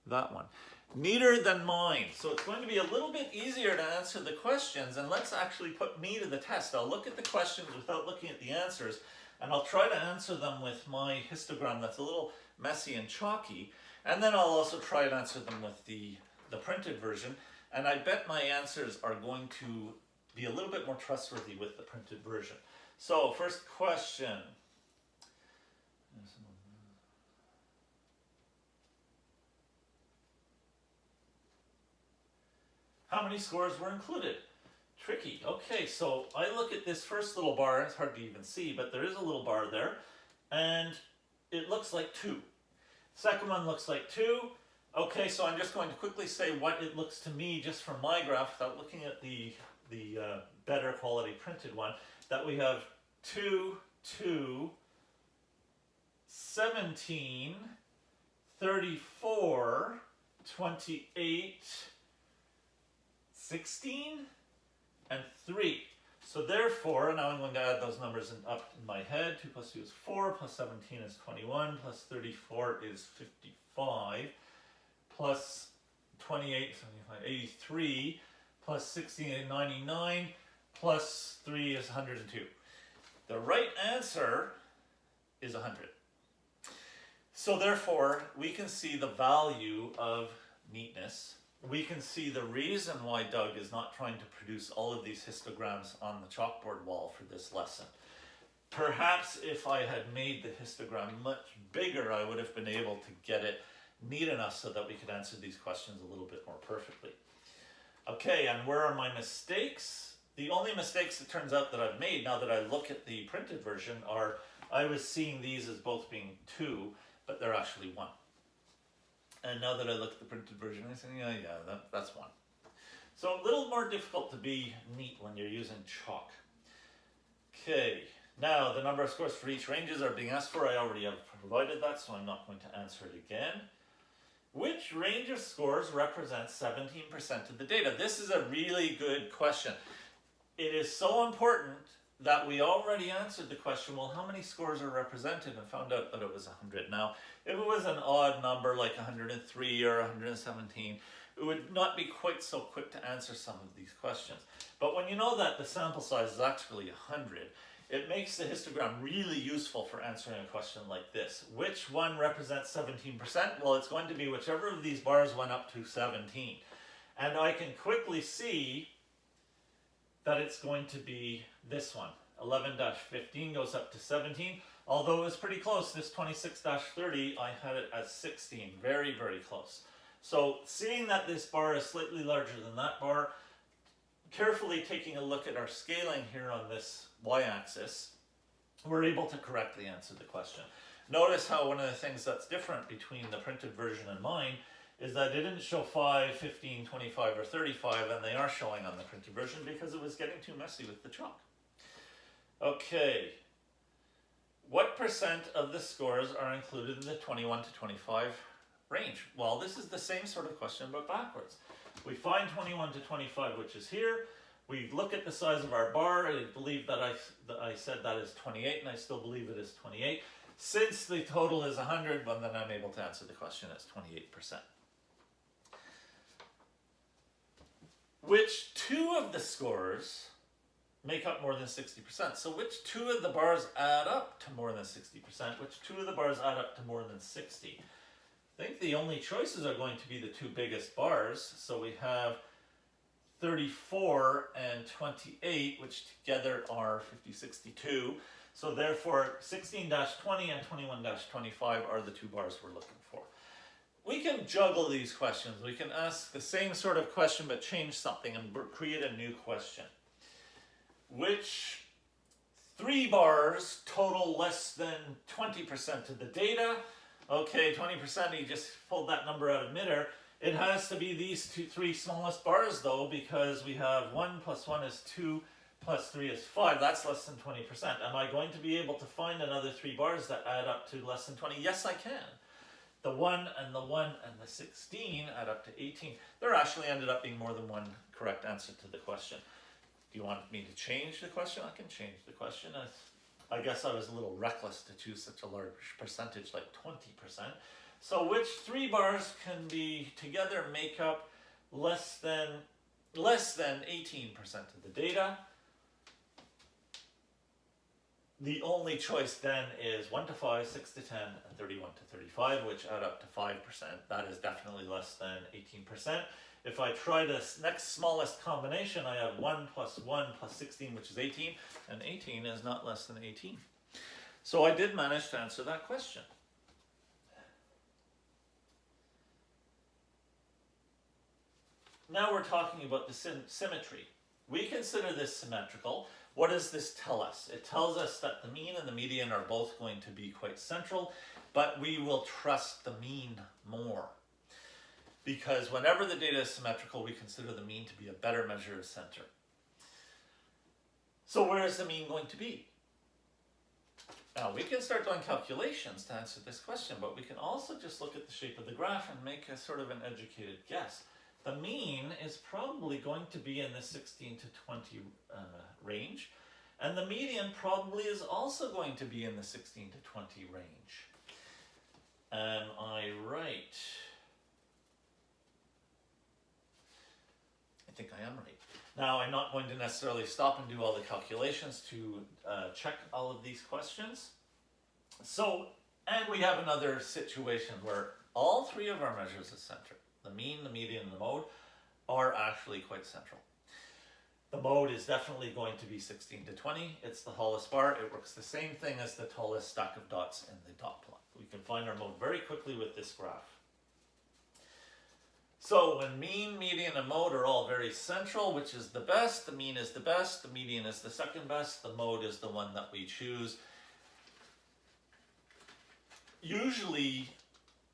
That one. Neater than mine. So it's going to be a little bit easier to answer the questions, and let's actually put me to the test. I'll look at the questions without looking at the answers, and I'll try to answer them with my histogram that's a little messy and chalky, and then I'll also try and answer them with the printed version, and I bet my answers are going to be a little bit more trustworthy with the printed version. So first question. How many scores were included? Tricky. Okay, so I look at this first little bar, it's hard to even see, but there is a little bar there, and it looks like 2. Second one looks like 2. Okay, so I'm just going to quickly say what it looks to me just from my graph without looking at the better quality printed one, that we have 2, 2, 17, 34, 28, 16, and 3. So therefore, now I'm going to add those numbers up in my head. 2 plus 2 is 4, plus 17 is 21, plus 34 is 55, plus 28, 75, 83, plus 16 is 99, plus 3 is 102. The right answer is 100. So therefore, we can see the value of neatness. We can see the reason why Doug is not trying to produce all of these histograms on the chalkboard wall for this lesson. Perhaps if I had made the histogram much bigger, I would have been able to get it neat enough so that we could answer these questions a little bit more perfectly. Okay, and where are my mistakes? The only mistakes it turns out that I've made now that I look at the printed version are I was seeing these as both being 2, but they're actually 1. And now that I look at the printed version, I say, yeah, that's 1. So a little more difficult to be neat when you're using chalk. Okay, now the number of scores for each ranges are being asked for. I already have provided that, so I'm not going to answer it again. Which range of scores represents 17% of the data? This is a really good question. It is so important that we already answered the question, well, how many scores are represented, and found out that it was 100. Now, if it was an odd number like 103 or 117, it would not be quite so quick to answer some of these questions. But when you know that the sample size is actually 100, it makes the histogram really useful for answering a question like this. Which one represents 17%? Well, it's going to be whichever of these bars went up to 17. And I can quickly see that it's going to be this one. 11-15 goes up to 17. Although it was pretty close, this 26-30, I had it as 16. Very, very close. So seeing that this bar is slightly larger than that bar, carefully taking a look at our scaling here on this y-axis, we're able to correctly answer the question. Notice how one of the things that's different between the printed version and mine is that it didn't show 5, 15, 25, or 35, and they are showing on the printed version because it was getting too messy with the chalk. Okay, what percent of the scores are included in the 21 to 25 range? Well, this is the same sort of question, but backwards. We find 21 to 25, which is here. We look at the size of our bar. I believe that I said that is 28, and I still believe it is 28. Since the total is 100, well, then I'm able to answer the question as 28%. Which 2 of the scores make up more than 60%? So which 2 of the bars add up to more than 60%? Which 2 of the bars add up to more than 60? I think the only choices are going to be the 2 biggest bars. So we have 34 and 28, which together are 50, 62. So therefore 16-20 and 21-25 are the 2 bars we're looking for. We can juggle these questions. We can ask the same sort of question but change something and create a new question. Which 3 bars total less than 20% of the data? Okay, 20%, you just pulled that number out of midair. It has to be these 3 smallest bars though, because we have 1 plus 1 is 2, plus 3 is 5. That's less than 20%. Am I going to be able to find another 3 bars that add up to less than 20? Yes, I can. The 1 and the 1 and the 16 add up to 18. There actually ended up being more than one correct answer to the question. Do you want me to change the question? I can change the question. I guess I was a little reckless to choose such a large percentage like 20%. So which three bars can be together make up less than 18% of the data? The only choice then is 1 to 5, 6 to 10, and 31 to 35, which add up to 5%. That is definitely less than 18%. If I try this next smallest combination, I have 1 plus 1 plus 16, which is 18, and 18 is not less than 18. So I did manage to answer that question. Now we're talking about the symmetry. We consider this symmetrical. What does this tell us? It tells us that the mean and the median are both going to be quite central, but we will trust the mean more. Because whenever the data is symmetrical, we consider the mean to be a better measure of center. So where is the mean going to be? Now we can start doing calculations to answer this question, but we can also just look at the shape of the graph and make a sort of an educated guess. The mean is probably going to be in the 16 to 20 range, and the median probably is also going to be in the 16 to 20 range. Am I right? I think I am right. Now, I'm not going to necessarily stop and do all the calculations to check all of these questions. So, and we have another situation where all three of our measures of center, the mean, the median, and the mode, are actually quite central. The mode is definitely going to be 16 to 20. It's the tallest bar. It works the same thing as the tallest stack of dots in the dot plot. We can find our mode very quickly with this graph. So when mean, median, and mode are all very central, which is the best? The mean is the best, the median is the second best, the mode is the one that we choose. Usually,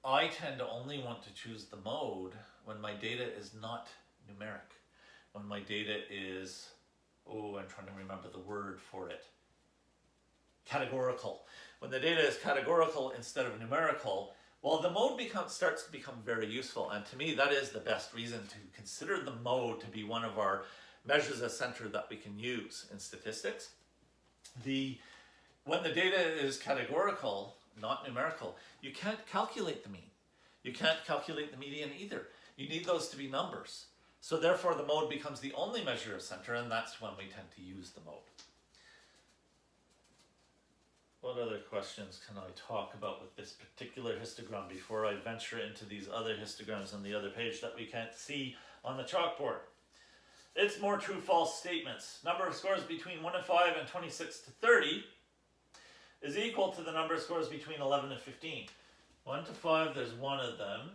I tend to only want to choose the mode when my data is not numeric. When my data is, I'm trying to remember the word for it, categorical. When the data is categorical instead of numerical, well, the mode starts to become very useful, and to me that is the best reason to consider the mode to be one of our measures of center that we can use in statistics. When the data is categorical, not numerical, you can't calculate the mean. You can't calculate the median either. You need those to be numbers. So therefore the mode becomes the only measure of center, and that's when we tend to use the mode. What other questions can I talk about with this particular histogram before I venture into these other histograms on the other page that we can't see on the chalkboard? It's more true-false statements. Number of scores between 1 and 5 and 26 to 30 is equal to the number of scores between 11 and 15. 1 to 5, there's 1 of them.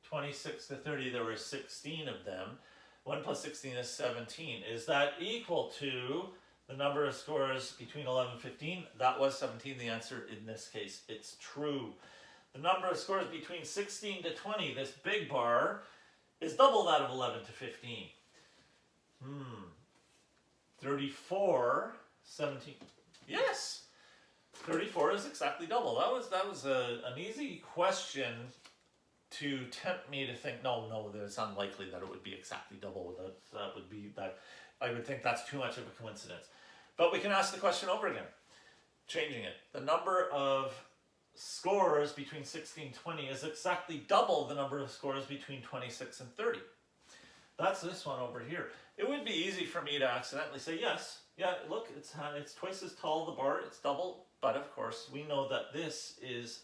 26 to 30, there were 16 of them. 1 plus 16 is 17. Is that equal to the number of scores between 11 and 15? That was 17. The answer in this case, it's true. The number of scores between 16 to 20, this big bar, is double that of 11 to 15. 34, 17. Yes, 34 is exactly double. That was an easy question to tempt me to think, no, it's unlikely that it would be exactly double. I would think that's too much of a coincidence. But we can ask the question over again, changing it. The number of scores between 16 and 20 is exactly double the number of scores between 26 and 30. That's this one over here. It would be easy for me to accidentally say, yes, yeah, look, it's twice as tall, the bar, it's double. But of course, we know that this is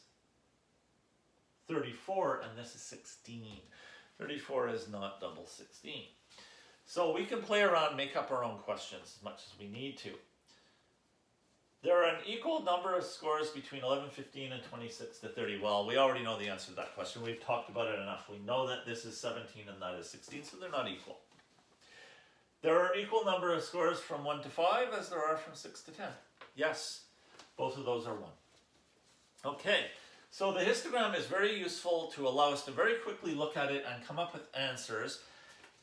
34 and this is 16. 34 is not double 16. So we can play around, make up our own questions as much as we need to. There are an equal number of scores between 11, 15 and 26 to 30. Well, we already know the answer to that question. We've talked about it enough. We know that this is 17 and that is 16, so they're not equal. There are equal number of scores from 1 to 5 as there are from 6 to 10. Yes, both of those are 1. Okay. So the histogram is very useful to allow us to very quickly look at it and come up with answers.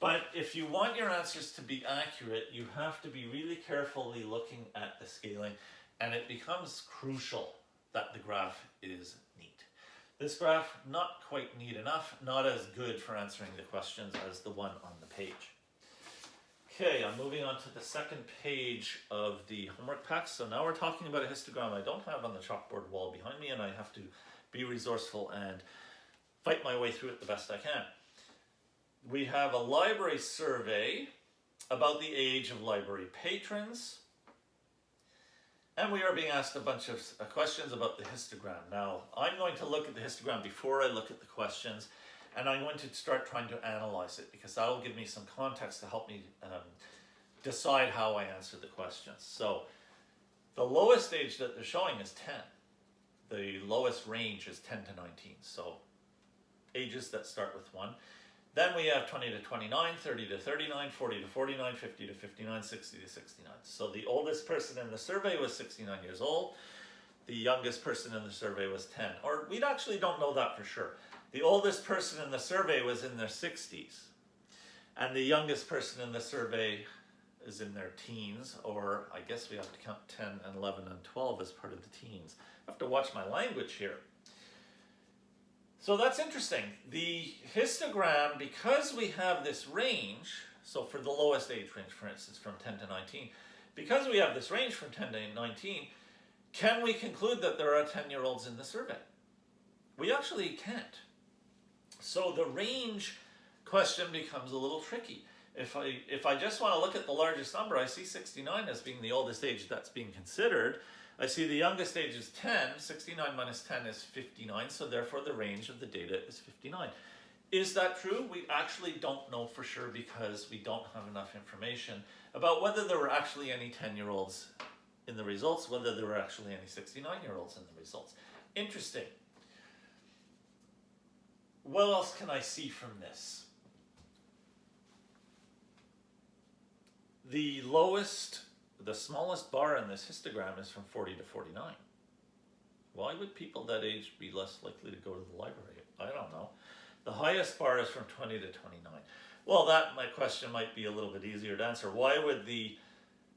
But if you want your answers to be accurate, you have to be really carefully looking at the scaling, and it becomes crucial that the graph is neat. This graph, not quite neat enough, not as good for answering the questions as the one on the page. Okay, I'm moving on to the second page of the homework pack. So now we're talking about a histogram I don't have on the chalkboard wall behind me, and I have to be resourceful and fight my way through it the best I can. We have a library survey about the age of library patrons, and we are being asked a bunch of questions about the histogram. Now, I'm going to look at the histogram before I look at the questions, and I'm going to start trying to analyze it because that will give me some context to help me decide how I answer the questions. So the lowest age that they're showing is 10. The lowest range is 10 to 19. So ages that start with 1. Then we have 20 to 29, 30 to 39, 40 to 49, 50 to 59, 60 to 69. So the oldest person in the survey was 69 years old. The youngest person in the survey was 10. Or we actually don't know that for sure. The oldest person in the survey was in their 60s. And the youngest person in the survey is in their teens, or I guess we have to count 10 and 11 and 12 as part of the teens. I have to watch my language here. So that's interesting. The histogram, because we have this range, so for the lowest age range, for instance, from 10 to 19, because we have this range from 10 to 19, can we conclude that there are 10-year-olds in the survey? We actually can't. So the range question becomes a little tricky. If I just want to look at the largest number, I see 69 as being the oldest age that's being considered. I see the youngest age is 10. 69 minus 10 is 59, so therefore the range of the data is 59. Is that true? We actually don't know for sure because we don't have enough information about whether there were actually any 10-year-olds in the results, whether there were actually any 69-year-olds in the results. Interesting. What else can I see from this? The smallest bar in this histogram is from 40 to 49. Why would people that age be less likely to go to the library? I don't know. The highest bar is from 20 to 29. Well, my question might be a little bit easier to answer. Why would the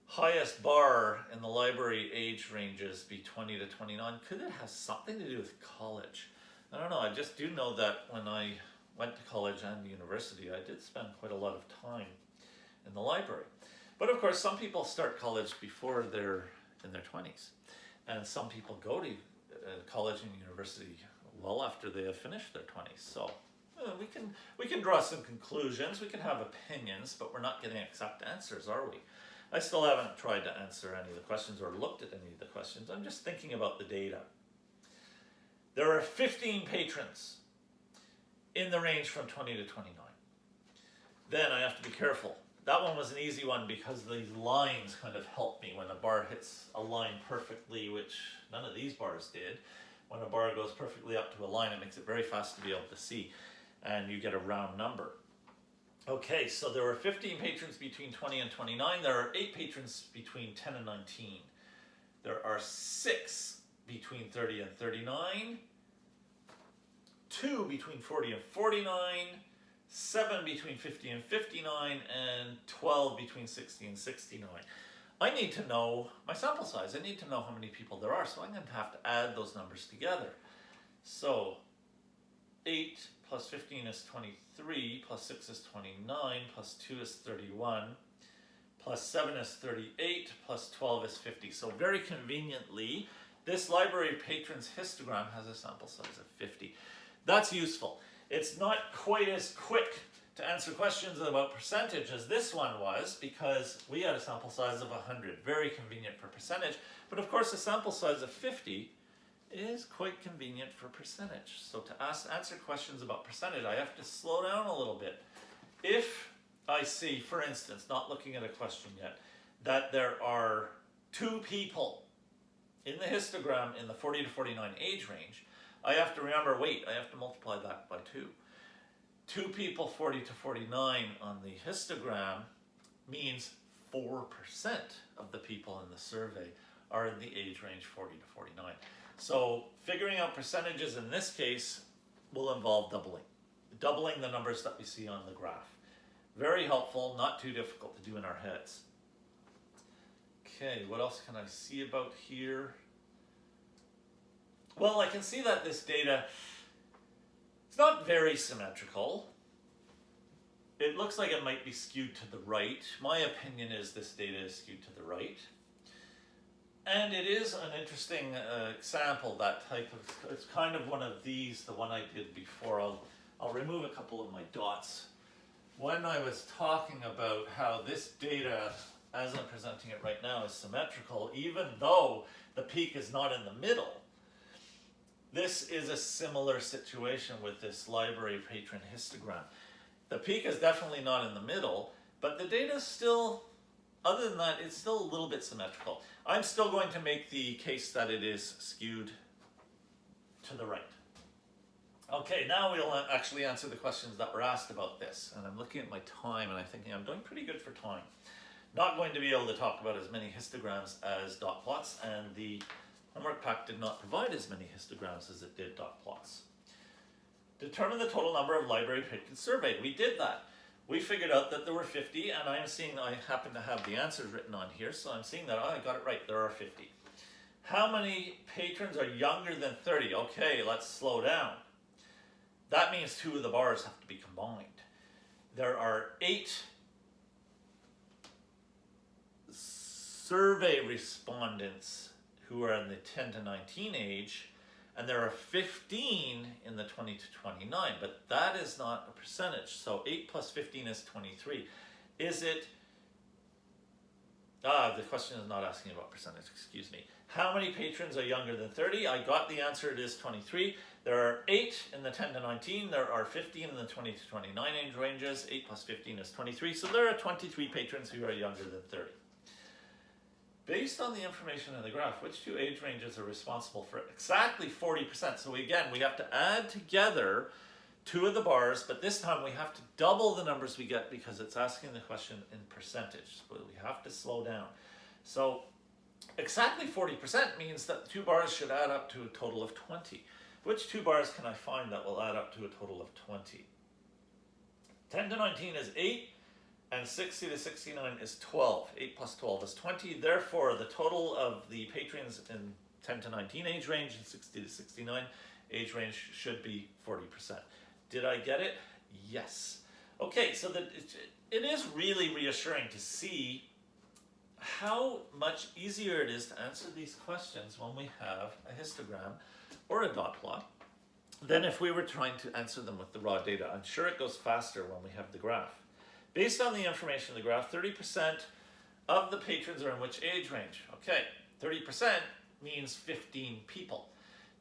highest bar in the library age ranges be 20 to 29? Could it have something to do with college? I don't know. I just do know that when I went to college and university, I did spend quite a lot of time in the library. But of course, some people start college before they're in their 20s. And some people go to college and university well after they have finished their 20s. So we can draw some conclusions, we can have opinions, but we're not getting exact answers, are we? I still haven't tried to answer any of the questions or looked at any of the questions. I'm just thinking about the data. There are 15 patrons in the range from 20 to 29. Then I have to be careful. That one was an easy one because these lines kind of help me when a bar hits a line perfectly, which none of these bars did. When a bar goes perfectly up to a line, it makes it very fast to be able to see, and you get a round number. Okay, so there were 15 patrons between 20 and 29. There are 8 patrons between 10 and 19. There are 6 between 30 and 39, 2 between 40 and 49, 7 between 50 and 59, and 12 between 60 and 69. I need to know my sample size. I need to know how many people there are, so I'm going to have to add those numbers together. So 8 plus 15 is 23, plus 6 is 29, plus 2 is 31, plus 7 is 38, plus 12 is 50. So very conveniently, this library patron's histogram has a sample size of 50. That's useful. It's not quite as quick to answer questions about percentage as this one was because we had a sample size of 100. Very convenient for percentage. But of course, a sample size of 50 is quite convenient for percentage. So to answer questions about percentage, I have to slow down a little bit. If I see, for instance, not looking at a question yet, that there are 2 people in the histogram in the 40 to 49 age range, I have to remember, wait, I have to multiply that by 2. 2 people 40 to 49 on the histogram means 4% of the people in the survey are in the age range 40 to 49. So figuring out percentages in this case will involve doubling the numbers that we see on the graph. Very helpful, not too difficult to do in our heads. Okay, what else can I see about here? Well, I can see that this data is not very symmetrical. it looks like it might be skewed to the right. My opinion is this data is skewed to the right. And it is an interesting example, that type of, it's kind of one of these, the one I did before. I'll remove a couple of my dots. When I was talking about how this data, as I'm presenting it right now, is symmetrical, even though the peak is not in the middle, this is a similar situation with this library patron histogram. The peak is definitely not in the middle, but the data is still, other than that, it's still a little bit symmetrical. I'm still going to make the case that it is skewed to the right. Okay, now we'll actually answer the questions that were asked about this. And I'm looking at my time and I'm thinking I'm doing pretty good for time. Not going to be able to talk about as many histograms as dot plots, and the homework pack did not provide as many histograms as it did dot plots. Determine the total number of library patrons surveyed. We did that. We figured out that there were 50, and I'm seeing, I happen to have the answers written on here, so I'm seeing that, oh, I got it right, there are 50. How many patrons are younger than 30? Okay, let's slow down. That means 2 of the bars have to be combined. There are 8 survey respondents who are in the 10 to 19 age, and there are 15 in the 20 to 29, but that is not a percentage. So 8 plus 15 is 23. Is it, the question is not asking about percentage, excuse me. How many patrons are younger than 30? I got the answer, it is 23. There are 8 in the 10 to 19, there are 15 in the 20 to 29 age ranges. 8 plus 15 is 23, so there are 23 patrons who are younger than 30. Based on the information in the graph, which 2 age ranges are responsible for exactly 40%? So again, we have to add together 2 of the bars, but this time we have to double the numbers we get because it's asking the question in percentage. So we have to slow down. So exactly 40% means that 2 bars should add up to a total of 20. Which 2 bars can I find that will add up to a total of 20? 10 to 19 is 8. And 60 to 69 is 12. 8 plus 12 is 20. Therefore, the total of the patrons in 10 to 19 age range and 60 to 69 age range should be 40%. Did I get it? Yes. Okay, so that it is really reassuring to see how much easier it is to answer these questions when we have a histogram or a dot plot than if we were trying to answer them with the raw data. I'm sure it goes faster when we have the graph. Based on the information in the graph, 30% of the patrons are in which age range? Okay, 30% means 15 people.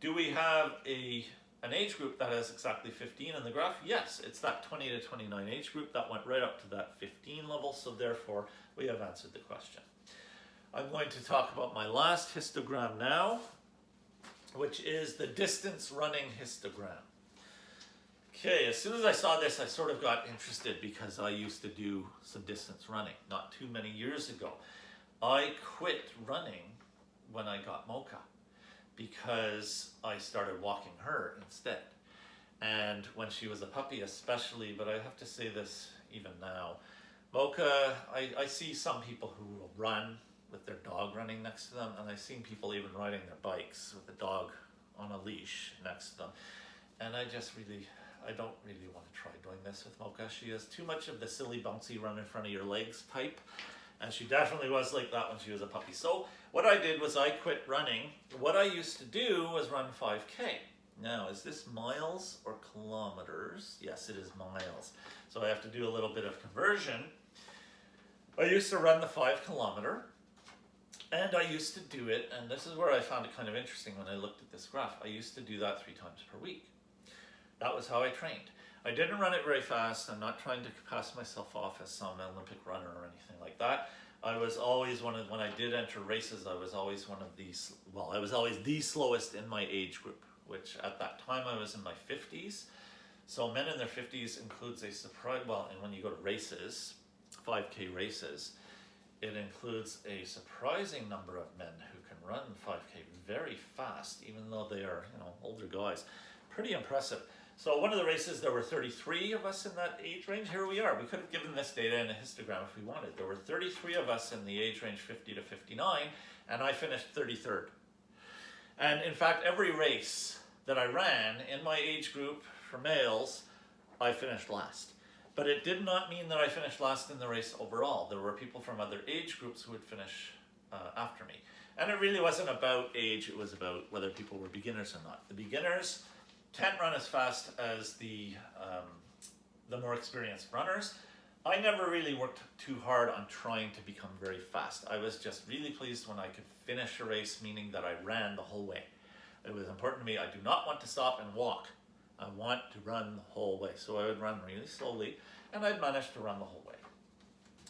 Do we have an age group that has exactly 15 in the graph? Yes, it's that 20 to 29 age group that went right up to that 15 level, so therefore we have answered the question. I'm going to talk about my last histogram now, which is the distance running histogram. Okay, as soon as I saw this, I sort of got interested because I used to do some distance running not too many years ago. I quit running when I got Mocha because I started walking her instead. And when she was a puppy especially, but I have to say this even now, Mocha, I see some people who will run with their dog running next to them, and I've seen people even riding their bikes with the dog on a leash next to them. And I don't really want to try doing this with Mocha. She has too much of the silly bouncy run in front of your legs type, and she definitely was like that when she was a puppy. So what I did was I quit running. What I used to do was run 5K. Now, is this miles or kilometers? Yes, it is miles. So I have to do a little bit of conversion. I used to run the 5 kilometer, and I used to do it, and this is where I found it kind of interesting when I looked at this graph. I used to do that 3 times per week. That was how I trained. I didn't run it very fast. I'm not trying to pass myself off as some Olympic runner or anything like that. I was always when I did enter races, I was always one of these, well, I was always the slowest in my age group, which at that time I was in my 50s. So men in their 50s includes a surprise, well, and when you go to races, 5K races, it includes a surprising number of men who can run 5K very fast, even though they are, older guys. Pretty impressive. So one of the races, there were 33 of us in that age range. Here we are. We could have given this data in a histogram if we wanted. There were 33 of us in the age range 50 to 59, and I finished 33rd. And in fact, every race that I ran in my age group for males, I finished last. But it did not mean that I finished last in the race overall. There were people from other age groups who would finish after me. And it really wasn't about age, it was about whether people were beginners or not. The beginners can't run as fast as the more experienced runners. I never really worked too hard on trying to become very fast. I was just really pleased when I could finish a race, meaning that I ran the whole way. It was important to me. I do not want to stop and walk. I want to run the whole way. So I would run really slowly, and I'd manage to run the whole way.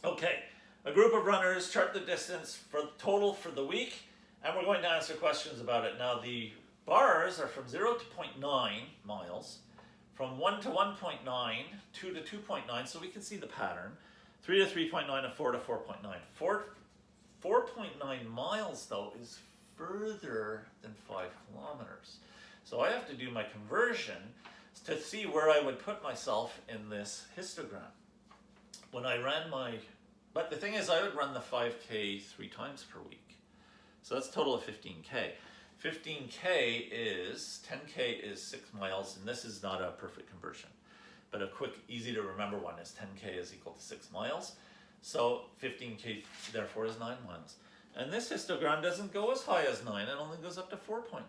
Okay, a group of runners chart the distance for total for the week, and we're going to answer questions about it. Now the bars are from 0 to 0.9 miles, from 1 to 1.9, 2 to 2.9, so we can see the pattern, 3 to 3.9, and 4 to 4.9. 4.9 miles, though, is further than 5 kilometers. So I have to do my conversion to see where I would put myself in this histogram. When I ran but the thing is, I would run the 5K 3 times per week. So that's a total of 15K. 15K is, 10K is 6 miles, and this is not a perfect conversion. But a quick, easy to remember one is 10K is equal to 6 miles. So 15K therefore is 9 miles. And this histogram doesn't go as high as 9, it only goes up to 4.9.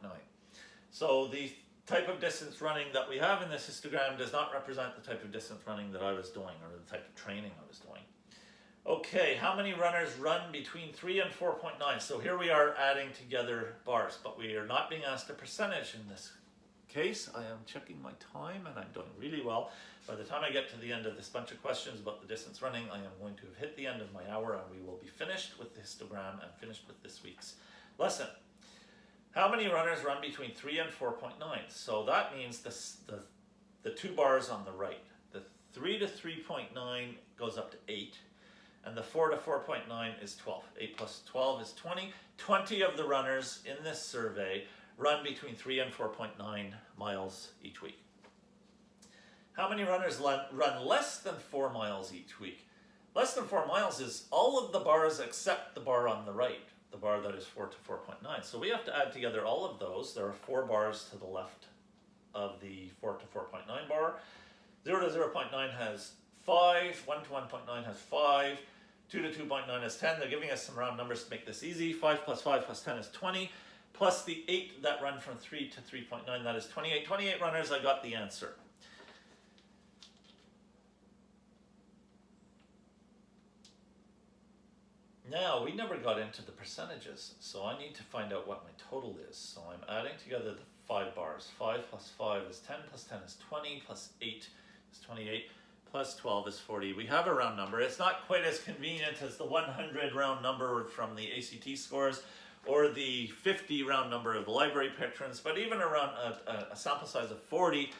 So the type of distance running that we have in this histogram does not represent the type of distance running that I was doing, or the type of training I was doing. Okay, how many runners run between 3 and 4.9? So here we are adding together bars, but we are not being asked a percentage in this case. I am checking my time and I'm doing really well. By the time I get to the end of this bunch of questions about the distance running, I am going to have hit the end of my hour and we will be finished with the histogram and finished with this week's lesson. How many runners run between 3 and 4.9? So that means the 2 bars on the right. The 3 to 3.9 goes up to 8. And the 4 to 4.9 is 12. 8 plus 12 is 20. 20 of the runners in this survey run between 3 and 4.9 miles each week. How many runners run less than 4 miles each week? Less than 4 miles is all of the bars except the bar on the right, the bar that is 4 to 4.9. So we have to add together all of those. There are 4 bars to the left of the 4 to 4.9 bar. 0 to 0.9 has 5. 1 to 1.9 has 5. 2 to 2.9 is 10. They're giving us some round numbers to make this easy. 5 plus 5 plus 10 is 20. Plus the 8 that run from 3 to 3.9, that is 28. 28 runners, I got the answer. Now, we never got into the percentages, so I need to find out what my total is. So I'm adding together the 5 bars. 5 plus 5 is 10, plus 10 is 20, plus 8 is 28. Plus 12 is 40. We have a round number. It's not quite as convenient as the 100 round number from the ACT scores or the 50 round number of the library patrons, but even around a sample size of 40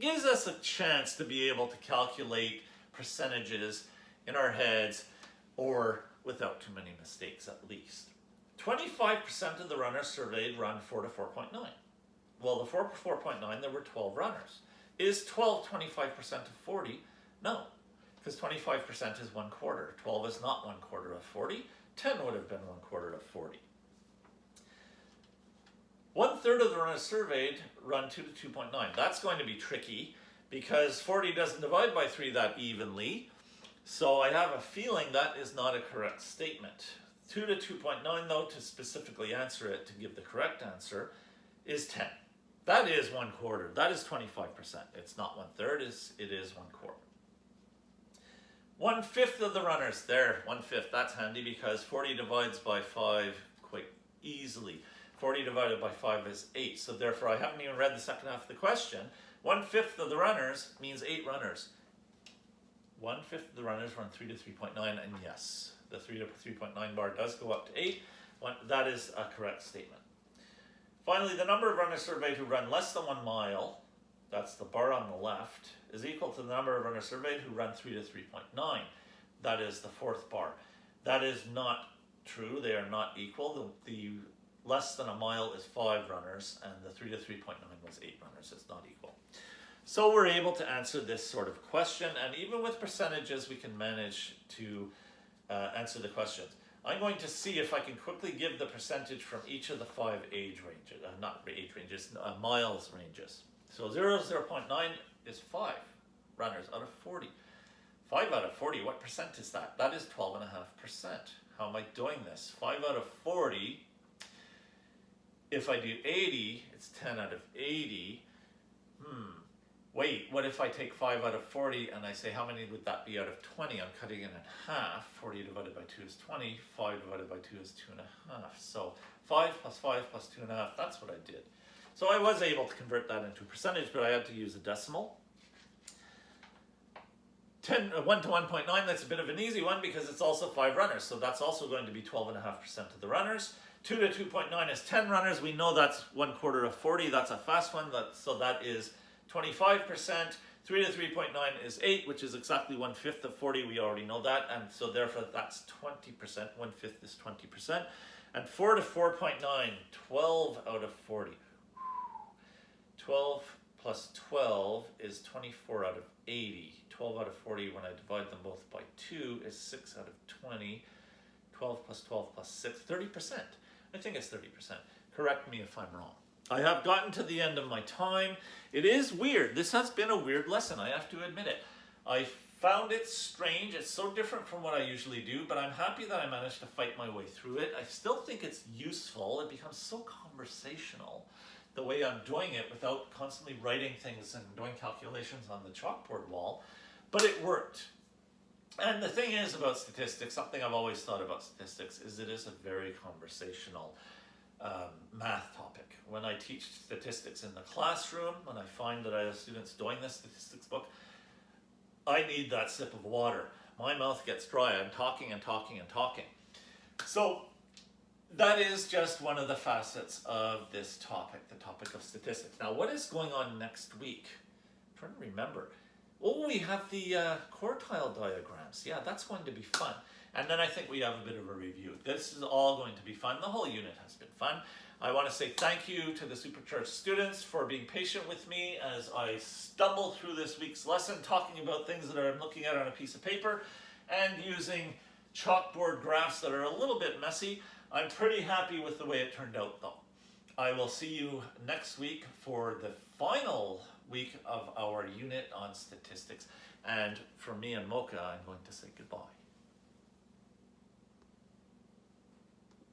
gives us a chance to be able to calculate percentages in our heads, or without too many mistakes at least. 25% of the runners surveyed run 4 to 4.9. Well, the 4 to 4.9, there were 12 runners. Is 12 25% of 40? No, because 25% is 1/4. 12 is not 1/4 of 40. 10 would have been 1/4 of 40. 1/3 of the runners surveyed run 2 to 2.9. That's going to be tricky because 40 doesn't divide by 3 that evenly. So I have a feeling that is not a correct statement. 2 to 2.9, though, to specifically answer it, to give the correct answer, is 10. That is 1/4. That is 25%. It's not 1/3, it is 1/4. 1/5 of the runners, there, 1/5, that's handy because 40 divides by 5 quite easily. 40 divided by 5 is 8, so therefore I haven't even read the second half of the question. 1/5 of the runners means 8 runners. 1/5 of the runners run 3 to 3.9, and yes, the 3 to 3.9 bar does go up to 8. That is a correct statement. Finally, the number of runners surveyed who run less than 1 mile, that's the bar on the left, is equal to the number of runners surveyed who run 3 to 3.9. That is the 4th bar. That is not true. They are not equal. The less than a mile is 5 runners, and the 3 to 3.9 was 8 runners. It's not equal. So we're able to answer this sort of question, and even with percentages, we can manage to answer the questions. I'm going to see if I can quickly give the percentage from each of the 5 age ranges, miles ranges. So 0 to 0.9 is 5 runners out of 40. 5 out of 40, what percent is that? That is 12.5%. How am I doing this? 5 out of 40, if I do 80, it's 10 out of 80. Wait, what if I take 5 out of 40 and I say how many would that be out of 20? I'm cutting it in half. 40 divided by 2 is 20. 5 divided by 2 is 2.5. So 5 plus 5 plus 2.5, that's what I did. So I was able to convert that into a percentage, but I had to use a decimal. 1 to 1.9, that's a bit of an easy one because it's also 5 runners. So that's also going to be 12.5% of the runners. 2 to 2.9 is 10 runners. We know that's 1/4 of 40. That's a fast one. So that is 25%. 3 to 3.9 is 8, which is exactly 1/5 of 40. We already know that. And so therefore that's 20%. 1/5 is 20%. And 4 to 4.9, 12 out of 40. 12 plus 12 is 24 out of 80. 12 out of 40, when I divide them both by 2, is 6 out of 20. 12 plus 12 plus 6, 30%. I think it's 30%. Correct me if I'm wrong. I have gotten to the end of my time. It is weird. This has been a weird lesson, I have to admit it. I found it strange. It's so different from what I usually do, but I'm happy that I managed to fight my way through it. I still think it's useful. It becomes so conversational the way I'm doing it without constantly writing things and doing calculations on the chalkboard wall, but it worked. And the thing is about statistics, something I've always thought about statistics, is it is a very conversational math topic. When I teach statistics in the classroom, when I find that I have students doing the statistics book, I need that sip of water. My mouth gets dry. I'm talking and talking and talking. So that is just one of the facets of this topic, the topic of statistics. Now, what is going on next week? I'm trying to remember. Oh, we have the quartile diagrams. Yeah, that's going to be fun. And then I think we have a bit of a review. This is all going to be fun. The whole unit has been fun. I want to say thank you to the Supercharged students for being patient with me as I stumble through this week's lesson, talking about things that I'm looking at on a piece of paper and using chalkboard graphs that are a little bit messy. I'm pretty happy with the way it turned out, though. I will see you next week for the final week of our unit on statistics. And for me and Mocha, I'm going to say goodbye.